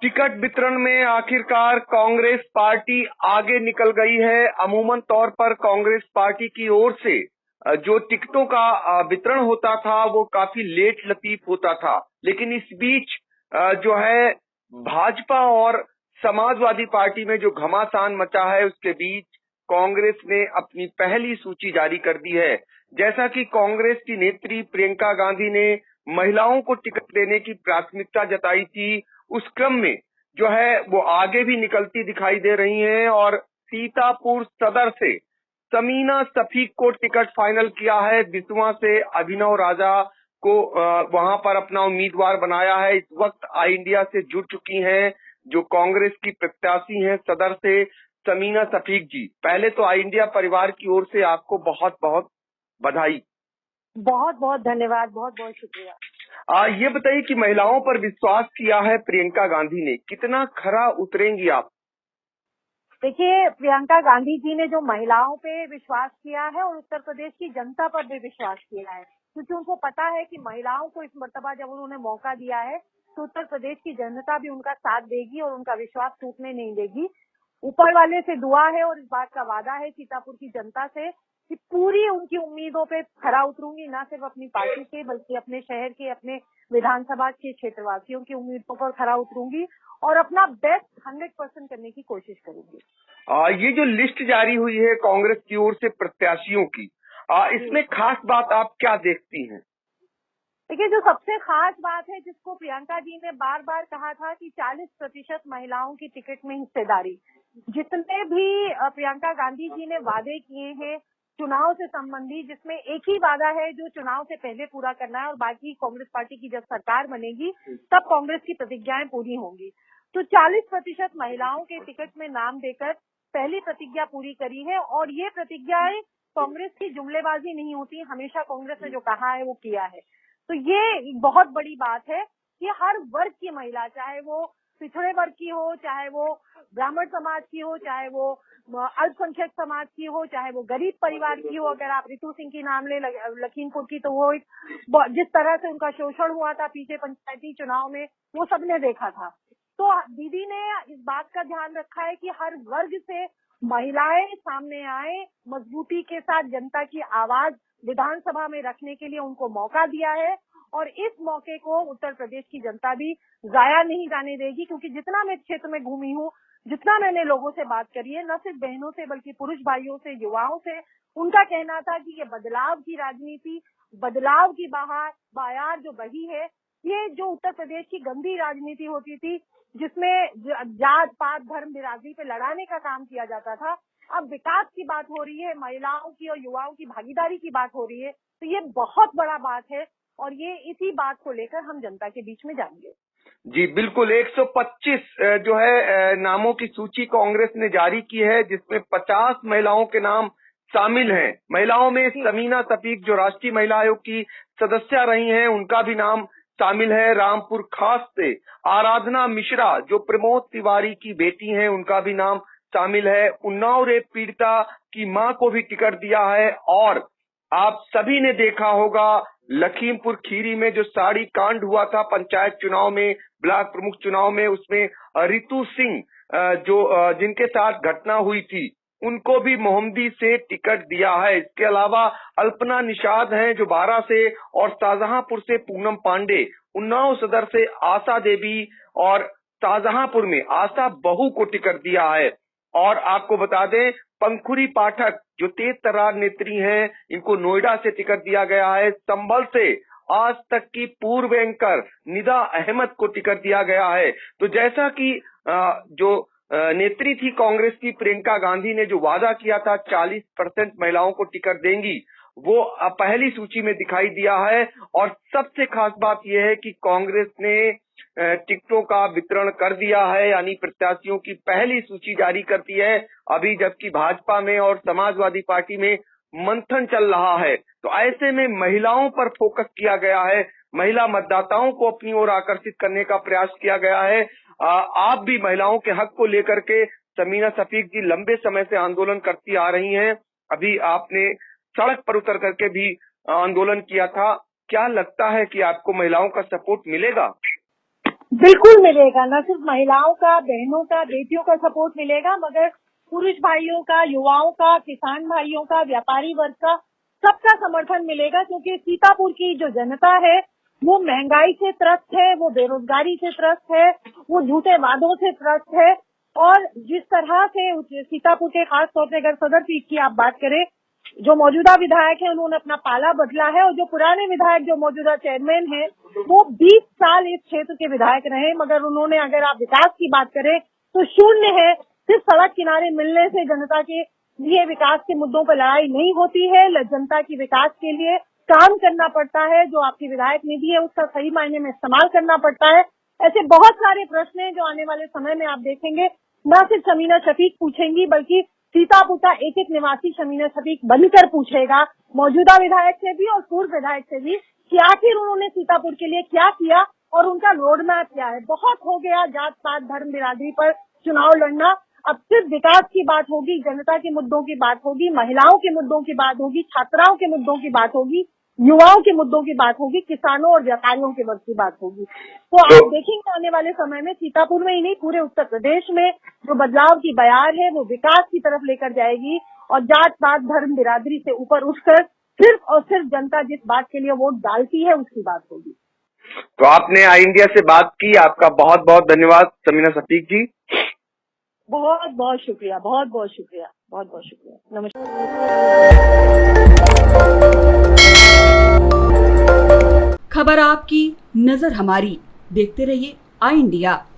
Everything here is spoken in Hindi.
टिकट वितरण में आखिरकार कांग्रेस पार्टी आगे निकल गई है। अमूमन तौर पर कांग्रेस पार्टी की ओर से जो टिकटों का वितरण होता था वो काफी लेट लतीफ होता था, लेकिन इस बीच जो है भाजपा और समाजवादी पार्टी में जो घमासान मचा है उसके बीच कांग्रेस ने अपनी पहली सूची जारी कर दी है। जैसा कि कांग्रेस की नेत्री प्रियंका गांधी ने महिलाओं को टिकट देने की प्राथमिकता जताई थी, उस क्रम में जो है वो आगे भी निकलती दिखाई दे रही हैं और सीतापुर सदर से समीना सफीक को टिकट फाइनल किया है। बिसवा से अभिनव राजा को वहां पर अपना उम्मीदवार बनाया है। इस वक्त आई इंडिया से जुड़ चुकी हैं जो कांग्रेस की प्रत्याशी हैं सदर से समीना सफीक जी। पहले तो आई इंडिया परिवार की ओर से आपको बहुत बहुत बधाई। बहुत बहुत धन्यवाद, बहुत बहुत शुक्रिया। ये बताइए कि महिलाओं पर विश्वास किया है प्रियंका गांधी ने, कितना खरा उतरेंगी आप? देखिए, प्रियंका गांधी जी ने जो महिलाओं पे विश्वास किया है और उत्तर प्रदेश की जनता पर भी विश्वास किया है, क्योंकि उनको पता है कि महिलाओं को इस मर्तबा जब उन्होंने मौका दिया है तो उत्तर प्रदेश की जनता भी उनका साथ देगी और उनका विश्वास टूटने नहीं देगी। ऊपर वाले से दुआ है और इस बात का वादा है सीतापुर की जनता से कि पूरी उनकी उम्मीदों पे खरा उतरूंगी, न सिर्फ अपनी पार्टी के बल्कि अपने शहर के, अपने विधानसभा के क्षेत्रवासियों की उम्मीदों पर खरा उतरूंगी और अपना बेस्ट 100% करने की कोशिश करूंगी। ये जो लिस्ट जारी हुई है कांग्रेस की ओर से प्रत्याशियों की, इसमें खास बात आप क्या देखती हैं? देखिए, जो सबसे खास बात है जिसको प्रियंका जी ने बार बार कहा था कि 40% महिलाओं की टिकट में हिस्सेदारी, जितने भी प्रियंका गांधी जी ने वादे किए हैं चुनाव से संबंधी, जिसमें एक ही वादा है जो चुनाव से पहले पूरा करना है और बाकी कांग्रेस पार्टी की जब सरकार बनेगी तब कांग्रेस की प्रतिज्ञाएं पूरी होंगी। तो 40% महिलाओं के टिकट में नाम देकर पहली प्रतिज्ञा पूरी करी है और ये प्रतिज्ञाएं कांग्रेस की जुमलेबाजी नहीं होती, हमेशा कांग्रेस ने जो कहा है वो किया है। तो ये बहुत बड़ी बात है कि हर वर्ग की महिला, चाहे वो पिछड़े वर्ग की हो, चाहे वो ब्राह्मण समाज की हो, चाहे वो अल्पसंख्यक समाज की हो, चाहे वो गरीब परिवार की हो। अगर आप रितु सिंह की नाम ले लखीमपुर की, तो वो जिस तरह से उनका शोषण हुआ था पीछे पंचायती चुनाव में, वो सबने देखा था। तो दीदी ने इस बात का ध्यान रखा है कि हर वर्ग से महिलाएं सामने आए, मजबूती के साथ जनता की आवाज विधानसभा में रखने के लिए उनको मौका दिया है और इस मौके को उत्तर प्रदेश की जनता भी जाया नहीं जाने देगी, क्योंकि जितना मैं क्षेत्र में घूमी हूँ, जितना मैंने लोगों से बात करी है, न सिर्फ बहनों से बल्कि पुरुष भाइयों से, युवाओं से, उनका कहना था कि ये बदलाव की राजनीति, बदलाव की बायार जो बही है, ये जो उत्तर प्रदेश की गंदी राजनीति होती थी जिसमें जात पात धर्म बिरादरी पे लड़ाने का काम किया जाता था, अब विकास की बात हो रही है, महिलाओं की और युवाओं की भागीदारी की बात हो रही है। तो ये बहुत बड़ा बात है और ये इसी बात को लेकर हम जनता के बीच में जाएंगे। जी बिल्कुल, 125 जो है नामों की सूची कांग्रेस ने जारी की है, जिसमें 50 महिलाओं के नाम शामिल हैं। महिलाओं में समीना सफीक जो राष्ट्रीय महिला आयोग की सदस्य रही हैं, उनका भी नाम शामिल है। रामपुर खास से आराधना मिश्रा जो प्रमोद तिवारी की बेटी हैं, उनका भी नाम शामिल है। उन्नाव रेप पीड़िता की मां को भी टिकट दिया है। और आप सभी ने देखा होगा लखीमपुर खीरी में जो साड़ी कांड हुआ था पंचायत चुनाव में, ब्लॉक प्रमुख चुनाव में, उसमें रितु सिंह जो जिनके साथ घटना हुई थी, उनको भी मोहम्मदी से टिकट दिया है। इसके अलावा अल्पना निषाद हैं जो बारा से, और शाहजहांपुर से पूनम पांडे, उन्नाव सदर से आशा देवी और शाहजहांपुर में आशा बहू को टिकट दिया है। और आपको बता दें पंखुरी पाठक जो तेज तर्रार नेत्री हैं, इनको नोएडा से टिकट दिया गया है। संभल से आज तक की पूर्व एंकर निदा अहमद को टिकट दिया गया है। तो जैसा कि जो नेत्री थी कांग्रेस की प्रियंका गांधी ने जो वादा किया था 40% महिलाओं को टिकट देंगी, वो पहली सूची में दिखाई दिया है। और सबसे खास बात यह है कि कांग्रेस ने टिकटों का वितरण कर दिया है, यानी प्रत्याशियों की पहली सूची जारी कर दी है अभी, जबकि भाजपा में और समाजवादी पार्टी में मंथन चल रहा है। तो ऐसे में महिलाओं पर फोकस किया गया है, महिला मतदाताओं को अपनी ओर आकर्षित करने का प्रयास किया गया है। आप भी महिलाओं के हक को लेकर के समीना सफीक जी लंबे समय से आंदोलन करती आ रही हैं, अभी आपने सड़क पर उतर करके भी आंदोलन किया था। क्या लगता है कि आपको महिलाओं का सपोर्ट मिलेगा? बिल्कुल मिलेगा। न सिर्फ महिलाओं का, बहनों का, बेटियों का सपोर्ट मिलेगा, मगर पुरुष भाइयों का, युवाओं का, किसान भाइयों का, व्यापारी वर्ग का, सबका समर्थन मिलेगा। क्योंकि सीतापुर की जो जनता है वो महंगाई से त्रस्त है, वो बेरोजगारी से त्रस्त है, वो झूठे वादों से त्रस्त है। और जिस तरह से सीतापुर के खास तौर पे अगर सदर सीट की आप बात करें, जो मौजूदा विधायक है उन्होंने अपना पाला बदला है, और जो पुराने विधायक जो मौजूदा चेयरमैन है वो 20 साल इस क्षेत्र के विधायक रहे, मगर उन्होंने, अगर आप विकास की बात करें तो शून्य है। सिर्फ सड़क किनारे मिलने से जनता के लिए विकास के मुद्दों पर लड़ाई नहीं होती है। जनता की विकास के लिए काम करना पड़ता है। जो आपकी विधायक निधि है उसका सही मायने में इस्तेमाल करना पड़ता है। ऐसे बहुत सारे प्रश्न हैं जो आने वाले समय में आप देखेंगे न सिर्फ शमीना शफीक पूछेंगी, बल्कि सीतापुर का एक एक निवासी शमीना शफीक बनकर पूछेगा मौजूदा विधायक से भी और पूर्व विधायक से भी कि आखिर उन्होंने सीतापुर के लिए क्या किया और उनका रोड मैप क्या है। बहुत हो गया जात पात धर्म बिरादरी पर चुनाव लड़ना। अब सिर्फ विकास की बात होगी, जनता के मुद्दों की बात होगी, महिलाओं के मुद्दों की बात होगी, छात्राओं के मुद्दों की बात होगी, युवाओं के मुद्दों की बात होगी, किसानों और व्यापारियों के वर्ग की बात होगी। तो आप देखेंगे आने वाले समय में सीतापुर में ही नहीं, पूरे उत्तर प्रदेश में जो बदलाव की बयार है वो विकास की तरफ लेकर जाएगी। और जात पात धर्म बिरादरी से ऊपर उठकर सिर्फ और सिर्फ जनता जिस बात के लिए वोट डालती है उसकी बात होगी। तो आपने आई इंडिया से बात की, आपका बहुत बहुत धन्यवाद शमीना शफीक जी। बहुत बहुत शुक्रिया, बहुत बहुत शुक्रिया, बहुत बहुत शुक्रिया। नमस्कार। खबर आपकी, नजर हमारी। देखते रहिए आई इंडिया।